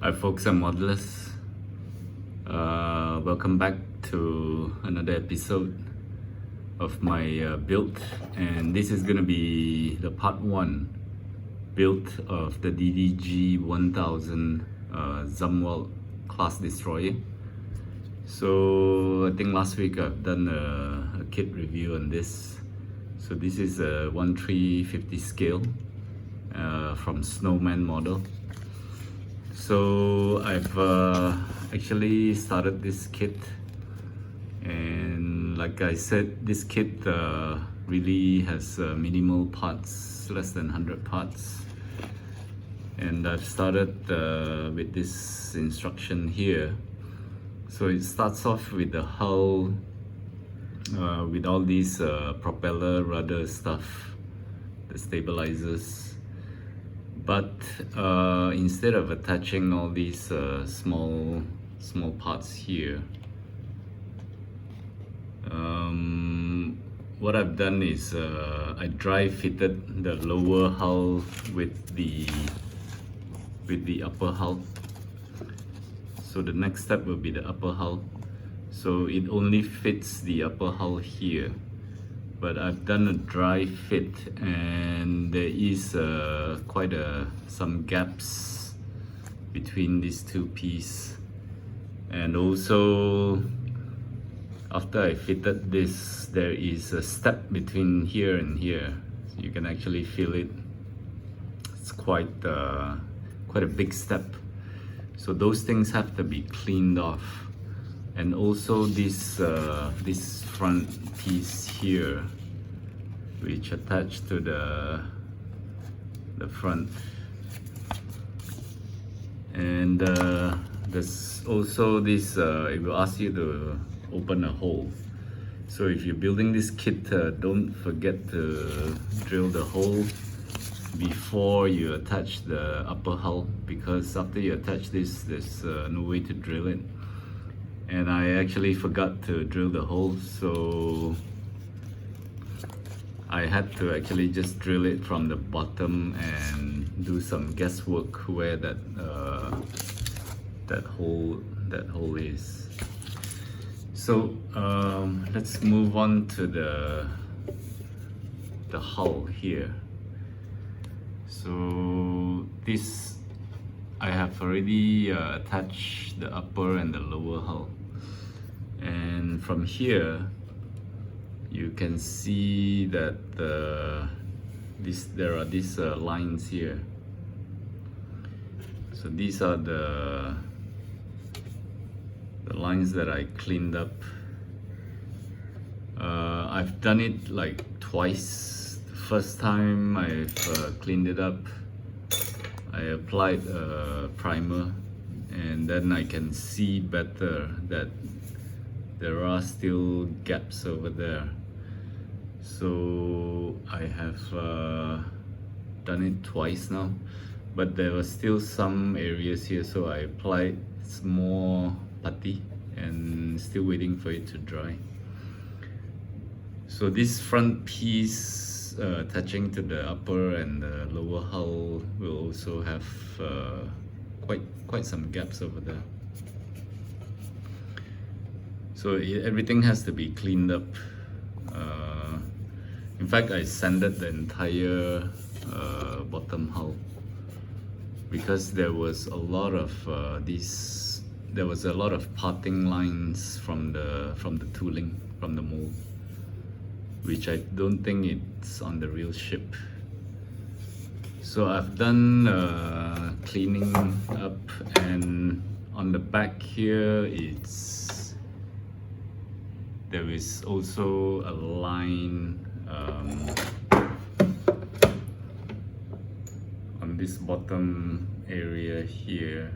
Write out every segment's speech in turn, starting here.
Hi folks, I'm Modulus. Welcome back to another episode of my build, and this is gonna be the part 1 build of the DDG-1000 Zumwalt Class Destroyer. So I think last week I've done a kit review on this. So this is a 1/350 scale from Snowman model. So I've actually started this kit, and like I said, this kit really has minimal parts, less than 100 parts, and I've started with this instruction here. So it starts off with the hull with all these propeller rudder stuff, the stabilizers. But instead of attaching all these small parts here, what I've done is I dry fitted the lower hull with the upper hull. So the next step will be the upper hull. So it only fits the upper hull here, but I've done a dry fit, and there is quite some gaps between these two pieces. And also, after I fitted this, there is a step between here and here. So you can actually feel it. It's quite a big step. So those things have to be cleaned off. And also this front piece here, which attached to the front, and there's also this it will ask you to open a hole. So if you're building this kit, don't forget to drill the hole before you attach the upper hull, because after you attach this, there's no way to drill it. And I actually forgot to drill the hole, so I had to actually just drill it from the bottom and do some guesswork where that hole is. So let's move on to the hull here. So this, I have already attached the upper and the lower hull. And from here, you can see that there are these lines here. So these are the lines that I cleaned up. I've done it like twice. The first time I've cleaned it up, I applied a primer, and then I can see better that there are still gaps over there. So I have done it twice now, but there were still some areas here, so I applied some more putty and still waiting for it to dry. So this front piece attaching to the upper and the lower hull will also have quite some gaps over there. So everything has to be cleaned up. In fact, I sanded the entire bottom hull, because there was a lot of parting lines from the tooling, from the mold, which I don't think it's on the real ship. So I've done cleaning up, and on the back here, there is also a line on this bottom area here,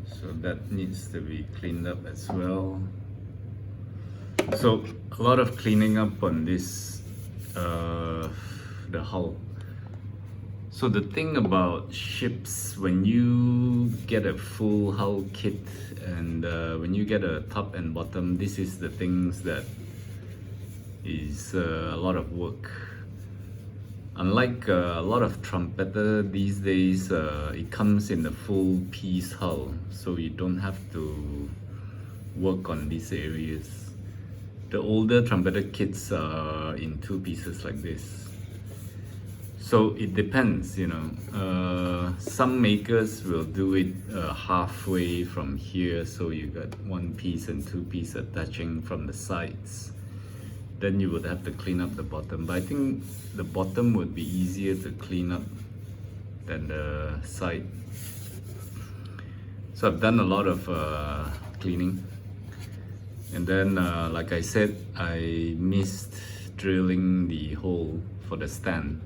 so that needs to be cleaned up as well. So a lot of cleaning up on this the hull. So the thing about ships, when you get a full hull kit, and when you get a top and bottom, this is the things that is a lot of work. Unlike a lot of trumpeter these days, it comes in the full piece hull, so you don't have to work on these areas. The older trumpeter kits are in 2 pieces like this. So it depends, you know. Some makers will do it halfway from here, so you got 1 piece and 2 pieces attaching from the sides. Then you would have to clean up the bottom, but I think the bottom would be easier to clean up than the side. So I've done a lot of cleaning, and then like I said, I missed drilling the hole for the stand.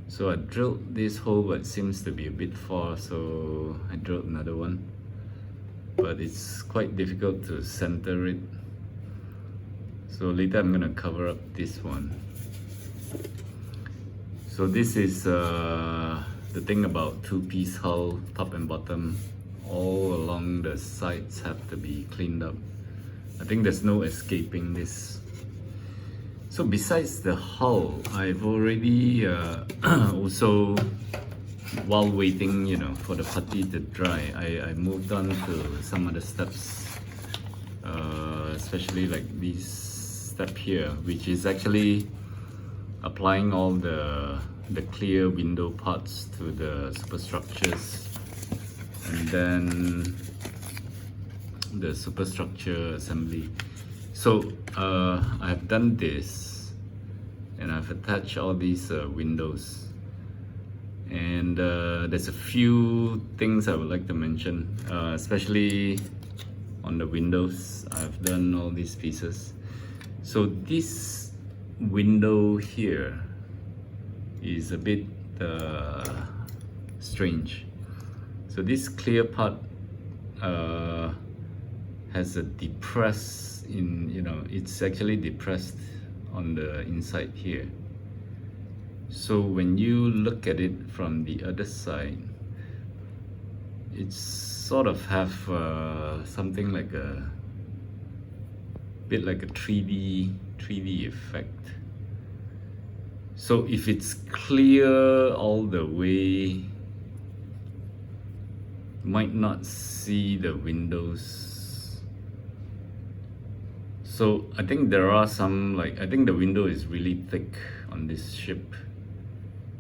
So I drilled this hole, but it seems to be a bit far, so I drilled another one, but it's quite difficult to center it. So later I'm gonna cover up this one. So this is the thing about 2-piece hull, top and bottom. All along the sides have to be cleaned up. I think there's no escaping this. So besides the hull, I've already also, while waiting, you know, for the putty to dry, I moved on to some other steps, especially like this step here, which is actually applying all the clear window parts to the superstructures, and then the superstructure assembly. So I've done this, and I've attached all these windows, and there's a few things I would like to mention, especially on the windows. I've done all these pieces. So this window here is a bit strange. So this clear part has a depress in, you know, it's actually depressed on the inside here. So when you look at it from the other side, it's sort of have something like a bit like a 3D effect. So if it's clear all the way, might not see the windows. So I think there are some, like, I think the window is really thick on this ship,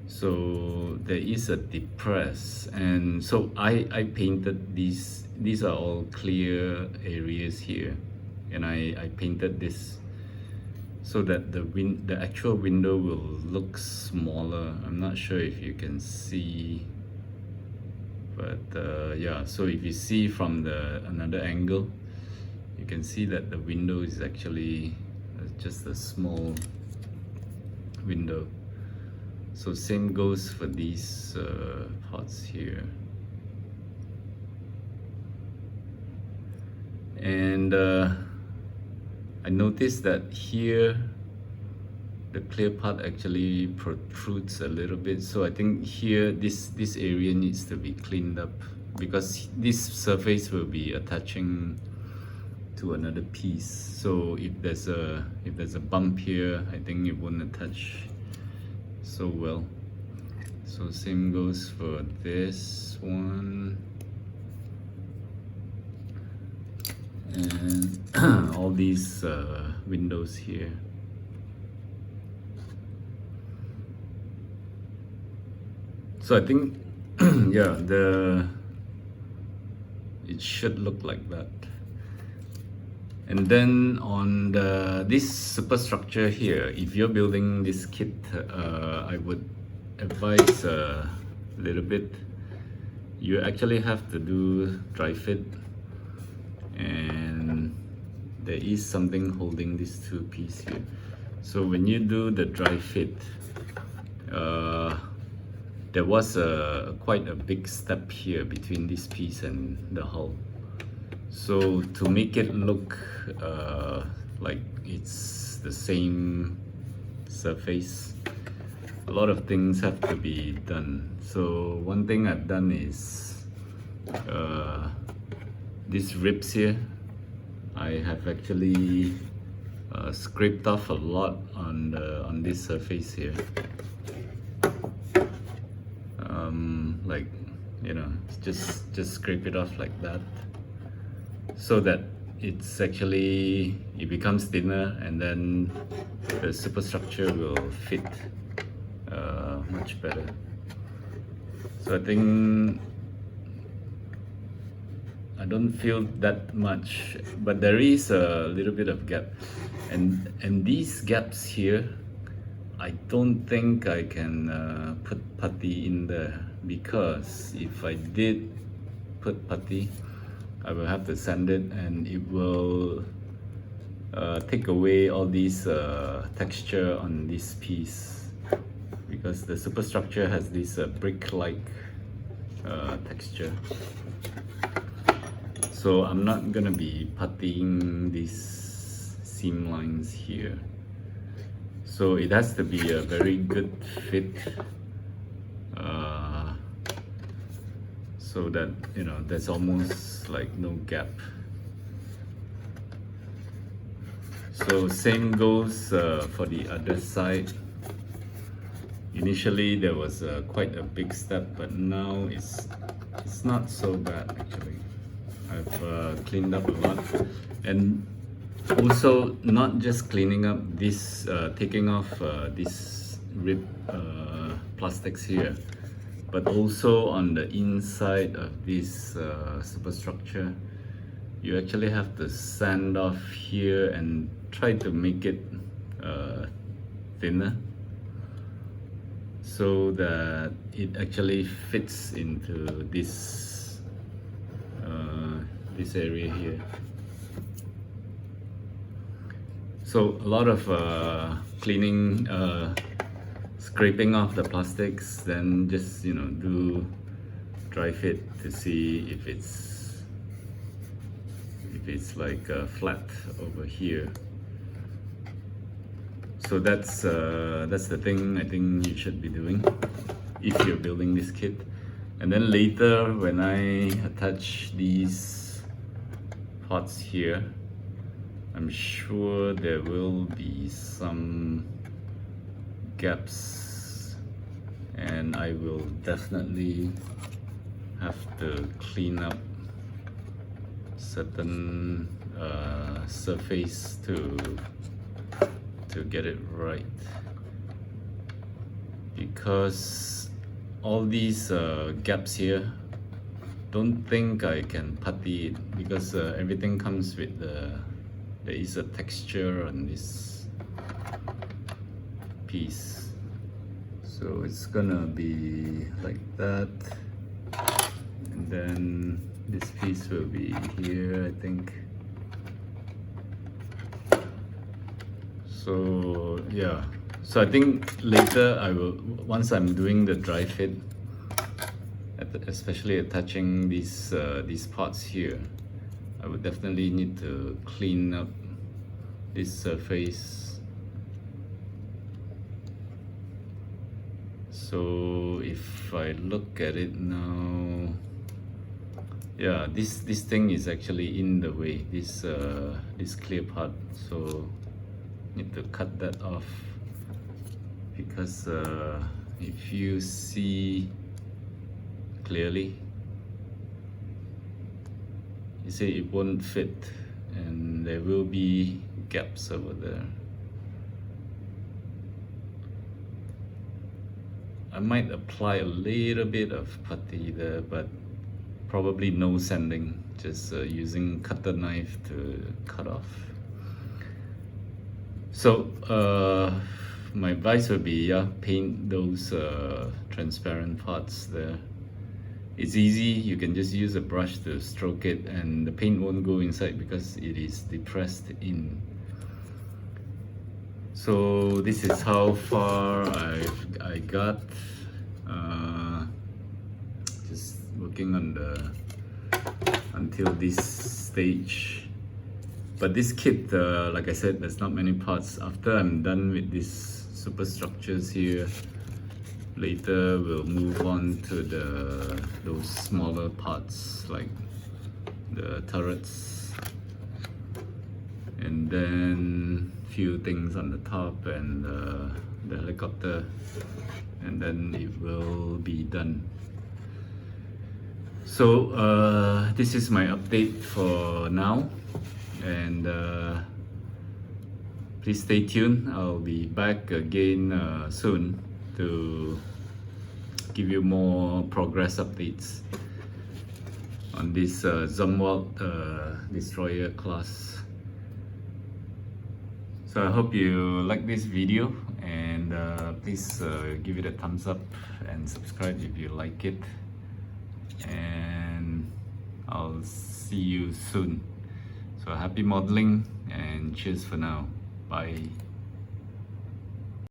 so there is a depress. And so I painted these are all clear areas here, and I painted this so that the actual window will look smaller. I'm not sure if you can see, but yeah, so if you see from another angle, you can see that the window is actually just a small window. So same goes for these parts here. And I noticed that here the clear part actually protrudes a little bit, so I think here this area needs to be cleaned up, because this surface will be attaching to another piece. So if there's a bump here, I think it won't attach so well. So same goes for this one, and all these windows here. So I think yeah, it should look like that. And then on this superstructure here, if you're building this kit, I would advise a little bit. You actually have to do dry fit, and there is something holding this 2-piece here. So when you do the dry fit, there was quite a big step here between this piece and the hull. So to make it look like it's the same surface, a lot of things have to be done. So one thing I've done is these ribs here, I have actually scraped off a lot on this surface here. like, you know, just scrape it off like that, so that it's actually, it becomes thinner, and then the superstructure will fit much better. So I think I don't feel that much, but there is a little bit of gap, and these gaps here, I don't think I can put putty in there, because if I did put putty, I will have to sand it, and it will take away all these texture on this piece, because the superstructure has this brick-like texture. So I'm not gonna be puttying these seam lines here. So it has to be a very good fit, so that, you know, there's almost like no gap. So same goes for the other side. Initially there was quite a big step, but now it's not so bad actually. I've cleaned up a lot, and also not just cleaning up this, taking off this rib plastics here, but also on the inside of this superstructure, you actually have to sand off here and try to make it thinner, so that it actually fits into this this area here. So a lot of cleaning, scraping off the plastics, then just, you know, do dry fit to see if it's like flat over here. So that's the thing I think you should be doing if you're building this kit. And then later, when I attach these parts here, I'm sure there will be some gaps, and I will definitely have to clean up certain surface to get it right, because all these gaps here, don't think I can putty it, because everything comes with there is a texture on this piece. So it's gonna be like that, and then this piece will be here, I think. So yeah, so I think later I will, once I'm doing the dry fit, especially attaching these parts here, I would definitely need to clean up this surface. So if I look at it now, yeah, this thing is actually in the way, this clear part, so need to cut that off, because if you see clearly, you see it won't fit, and there will be gaps over there. I might apply a little bit of putty there, but probably no sanding, just using cutter knife to cut off. So my advice would be, yeah, paint those transparent parts there. It's easy, you can just use a brush to stroke it, and the paint won't go inside because it is depressed in. So this is how far I got, just working on until this stage. But this kit, like I said, there's not many parts. After I'm done with these superstructures here, later we'll move on to those smaller parts like the turrets, and then few things on the top, and the helicopter, and then it will be done. So this is my update for now, and please stay tuned. I'll be back again soon to give you more progress updates on this Zumwalt Destroyer class. So I hope you like this video, and please give it a thumbs up and subscribe if you like it, and I'll see you soon. So happy modeling and cheers for now. Bye.